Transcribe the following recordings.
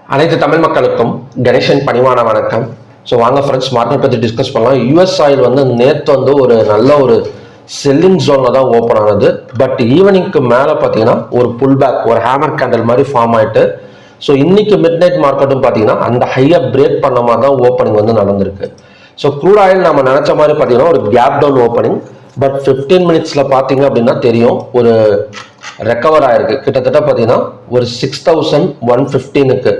அனைத்து தமிழ் மக்களுக்கும் கணேசன் பணிவான வணக்கம். ஸோ வாங்க ஃப்ரெண்ட்ஸ், மார்க்கெட் பற்றி டிஸ்கஸ் பண்ணலாம். யூஎஸ் ஆயில் வந்து நேற்று வந்து ஒரு நல்ல ஒரு செல்லிங் ஜோனில் தான் ஓப்பன் ஆனது. பட் ஈவினிங்க்கு மேலே பார்த்தீங்கன்னா ஒரு புல் பேக், ஒரு ஹேமர் கேண்டல் மாதிரி ஃபார்ம் ஆகிட்டு, ஸோ இன்னைக்கு மிட் நைட் மார்க்கெட்டும் பார்த்தீங்கன்னா அந்த ஹையை பிரேக் பண்ண மாதிரி தான் ஓப்பனிங் வந்து நடந்திருக்கு. ஸோ க்ரூட் ஆயில் நம்ம நினச்ச மாதிரி பார்த்தீங்கன்னா ஒரு கேப் டவுன் ஓப்பனிங். பட் 15 மினிட்ஸில் பார்த்தீங்க அப்படின்னா தெரியும் ஒரு ரெக்கவர் ஆயிருக்கு. கிட்டத்தட்ட பார்த்தீங்கன்னா ஒரு 6115க்கு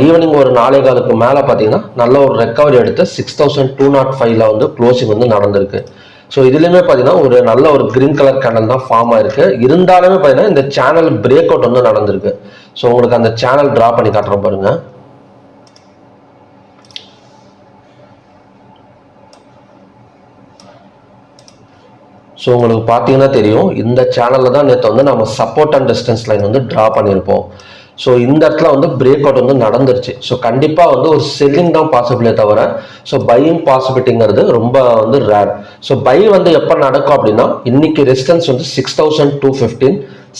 ஈவினிங் ஒரு 4:15 மேலே பார்த்தீங்கன்னா நல்ல ஒரு ரெக்கவரி எடுத்து 6205 வந்து க்ளோசிங் வந்து நடந்திருக்கு. ஸோ இதுலையுமே பார்த்தீங்கன்னா ஒரு நல்ல ஒரு கிரீன் கலர் கேண்டல் தான் ஃபார்ம் ஆயிருக்கு. இருந்தாலுமே பார்த்தீங்கன்னா இந்த சேனல் பிரேக் அவுட் வந்து நடந்திருக்கு. ஸோ உங்களுக்கு அந்த சேனல் டிரா பண்ணி காட்டுறோம் பாருங்க. ஸோ உங்களுக்கு பார்த்தீங்கன்னா தெரியும் இந்த சேனலில் தான் நேற்று வந்து நம்ம சப்போர்ட் அண்ட் ரெசிஸ்டன்ஸ் லைன் வந்து ட்ரா பண்ணியிருப்போம். ஸோ இந்த இடத்துல வந்து பிரேக் அவுட் வந்து நடந்துருச்சு. ஸோ கண்டிப்பாக வந்து ஒரு செல்லிங் தான் பாசிபிளே தவிர ஸோ பையிங் பாசிபிலிட்டிங்கிறது ரொம்ப வந்து ரேர். ஸோ பை வந்து எப்போ நடக்கும் அப்படின்னா இன்னைக்கு ரெசிஸ்டன்ஸ் வந்து 6215,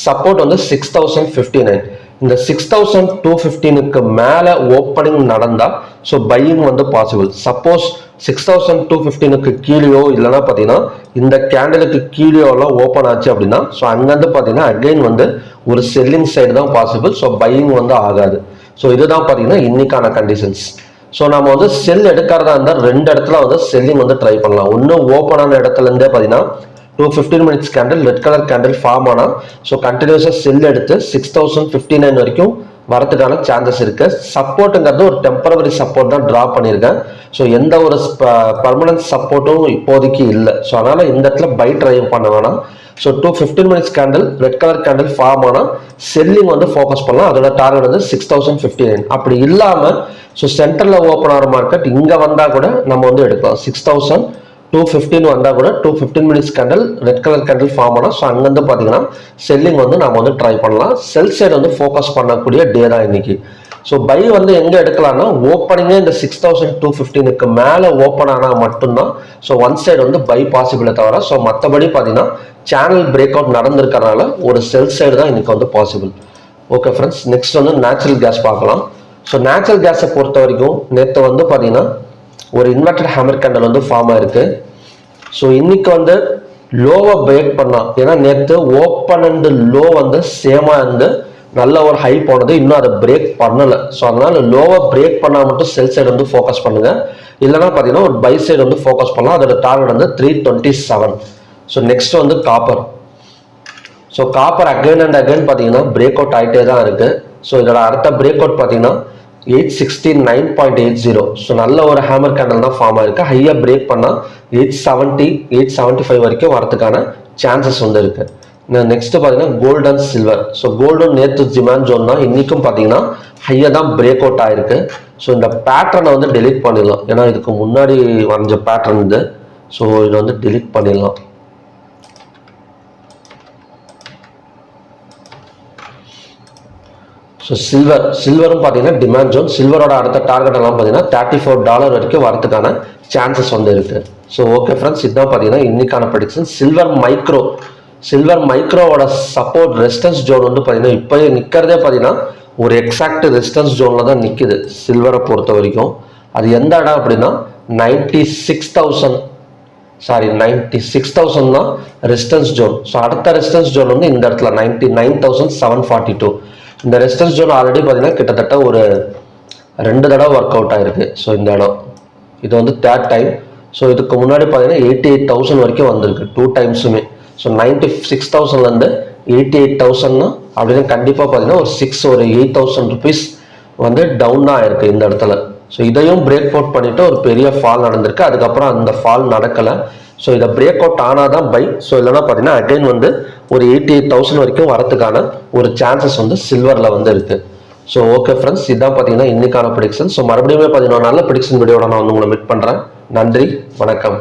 சப்போர்ட் வந்து 6059. இந்த 6215க்கு மேலே ஓப்பனிங் நடந்தால் ஸோ பையிங் வந்து பாசிபிள். சப்போஸ் 6215க்கு கீழேயோ இல்லைன்னா பார்த்தீங்கன்னா இந்த கேண்டலுக்கு கீழேயோலாம் ஓப்பன் ஆச்சு அப்படின்னா ஸோ அங்கேருந்து பார்த்தீங்கன்னா அகைன் வந்து ஒரு செல்லிங் சைடு தான் பாசிபிள். ஸோ பையிங் வந்து ஆகாது. ஸோ இதுதான் பார்த்தீங்கன்னா இன்னைக்கான கண்டிஷன்ஸ். ஸோ நம்ம வந்து செல் எடுக்கிறதா இருந்தால் 2 இடத்துல வந்து செல்லிங் வந்து ட்ரை பண்ணலாம். ஒன்று ஓப்பனான இடத்துல இருந்தே பார்த்தீங்கன்னா 15 minutes candle red colour candle form ஆனால் ஸோ கண்டினியூஸாக செல் எடுத்து 6059 வரைக்கும் வரதுக்கான சான்சஸ் இருக்கு. சப்போர்ட்டுங்கிறது ஒரு டெம்பரவரி சப்போர்ட் தான் ட்ரா பண்ணியிருக்கேன். ஸோ எந்த ஒரு பர்மனன்ட் சப்போர்ட்டும் இப்போதைக்கு இல்லை. ஸோ அதனால இந்த இடத்துல பை ட்ரை பண்ண வேணாம். So 15 minutes candle red colour candle form ஆனால் செல்லிங் வந்து ஃபோக்கஸ் பண்ணலாம். அதோட டார்கெட் வந்து 6059. அப்படி இல்லாமல் ஸோ சென்டரில் ஓப்பன் ஆகிற மார்க்கெட் இங்கே வந்தால் கூட நம்ம வந்து எடுக்கலாம். 6215 வந்தால் கூட 15 minutes candle red colour candle form ஆனால் ஸோ அங்கேருந்து பார்த்தீங்கன்னா செல்லிங் வந்து நம்ம வந்து ட்ரை பண்ணலாம். செல் சைடு வந்து ஃபோக்கஸ் பண்ணக்கூடிய டே தான் இன்னைக்கு. ஸோ பை வந்து எங்கே எடுக்கலாம்னா ஓப்பனிங்கே இந்த 6215க்கு மேலே ஓப்பன் ஆனால் மட்டும்தான் ஸோ ஒன் சைடு வந்து பை பாசிபிளே தவிர ஸோ மற்றபடி பார்த்தீங்கன்னா சேனல் பிரேக் அவுட் நடந்திருக்கிறதுனால ஒரு செல் சைடு தான் இன்னைக்கு வந்து பாசிபிள். ஓகே ஃப்ரெண்ட்ஸ், நெக்ஸ்ட் வந்து நேச்சுரல் கேஸ் பார்க்கலாம். ஸோ நேச்சுரல் கேஸை பொறுத்த வரைக்கும் நேற்று வந்து பார்த்தீங்கன்னா ஒரு இன்வெர்டட் ஹேமர் கேண்டல் வந்து ஃபார்ம் ஆயிருக்கு. ஸோ இன்னைக்கு வந்து லோவை பிரேக் பண்ணலாம். ஏன்னா நேற்று ஓப்பன் அண்ட் லோ வந்து சேமா இருந்து நல்ல ஒரு ஹை போனது, இன்னும் அதை பிரேக் பண்ணலை. ஸோ அதனால லோவை பிரேக் பண்ணால் மட்டும் செல் சைடு வந்து ஃபோக்கஸ் பண்ணுங்க. இல்லைன்னா பார்த்தீங்கன்னா ஒரு பை சைடு வந்து ஃபோக்கஸ் பண்ணலாம். அதோட டார்கெட் வந்து 327. ஸோ நெக்ஸ்ட் வந்து copper. So copper again and again பார்த்தீங்கன்னா பிரேக் அவுட் ஆகிட்டே தான் இருக்கு. ஸோ இதோட அடுத்த பிரேக் அவுட் பார்த்தீங்கன்னா 869.80. ஸோ நல்ல ஒரு ஹேமர் கேண்டல் தான் ஃபார்ம் ஆயிருக்கு. ஹையாக பிரேக் பண்ணால் 870 875 வரைக்கும் வரதுக்கான சான்சஸ் வந்து இருக்கு. நெக்ஸ்ட் பார்த்தீங்கன்னா gold and silver. So gold நேற்று டிமாண்ட் ஜோன் தான், இன்னைக்கும் பார்த்தீங்கன்னா ஹையாக தான் பிரேக் அவுட் ஆயிருக்கு. ஸோ இந்த பேட்டர்னை வந்து டெலீட் பண்ணிடலாம். ஏன்னா இதுக்கு முன்னாடி வரைஞ்ச பேட்டர்ன் இது. ஸோ இதை வந்து டெலீட் பண்ணிடலாம். ஸோ சில்வரும் பார்த்தீங்கன்னா டிமாண்ட் ஜோன். சில்வரோட அடுத்த டார்கெட் எல்லாம் பார்த்தீங்கன்னா $34 வரைக்கும் வரதுக்கான சான்சஸ் வந்து இருக்கு. ஸோ ஓகே ஃப்ரெண்ட்ஸ், இதுதான் பார்த்தீங்கன்னா இன்னைக்கான ப்ரெடிக்ஷன். சில்வர் மைக்ரோவோட சப்போர்ட் ரெசிஸ்டன்ஸ் ஜோன் வந்து பார்த்தீங்கன்னா இப்போ நிற்கிறதே பார்த்தீங்கன்னா ஒரு எக்ஸாக்ட் ரெசிஸ்டன்ஸ் ஜோனில் தான் நிற்குது சில்வரை பொறுத்த வரைக்கும். அது எந்த இடம் அப்படின்னா 96,000 தான் ரெசிஸ்டன்ஸ் ஜோன். ஸோ அடுத்த ரெசிஸ்டன்ஸ் ஜோன் வந்து இந்த இடத்துல 99,742. இந்த ரெசிஸ்டன்ஸ் ஜோன் ஆல்ரெடி பார்த்தீங்கன்னா கிட்டத்தட்ட ஒரு 2 தடவை ஒர்க் அவுட் ஆயிருக்கு. ஸோ இந்த இடம் இது வந்து 3rd டைம். ஸோ இதுக்கு முன்னாடி பார்த்தீங்கன்னா 88,000 வரைக்கும் வந்திருக்கு 2 டைம்ஸுமே. ஸோ 96,000லேருந்து 88,000 அப்படின்னு கண்டிப்பாக பார்த்தீங்கன்னா ஒரு 8,000 ருபீஸ் வந்து டவுன் தான் ஆயிருக்கு இந்த இடத்துல. ஸோ இதையும் பிரேக் அவுட் பண்ணிட்டு ஒரு பெரிய ஃபால் நடந்திருக்கு. அதுக்கப்புறம் அந்த ஃபால் நடக்கலை. ஸோ இதை பிரேக் அவுட் ஆனால் தான் பை. ஸோ இல்லைன்னா பார்த்தீங்கன்னா அகைன் வந்து ஒரு 88,000 வரைக்கும் வரதுக்கான ஒரு சான்சஸ் வந்து சில்வரில் வந்து இருக்கு. ஸோ ஓகே ஃப்ரெண்ட்ஸ், இதுதான் பார்த்தீங்கன்னா இன்னைக்கான ப்ரெடிக்ஷன். ஸோ மறுபடியும் பார்த்தீங்கன்னா நல்ல ப்ரெடிக்ஷன் வீடியோட நான் வந்து உங்களை மீட் பண்ணுறேன். நன்றி, வணக்கம்.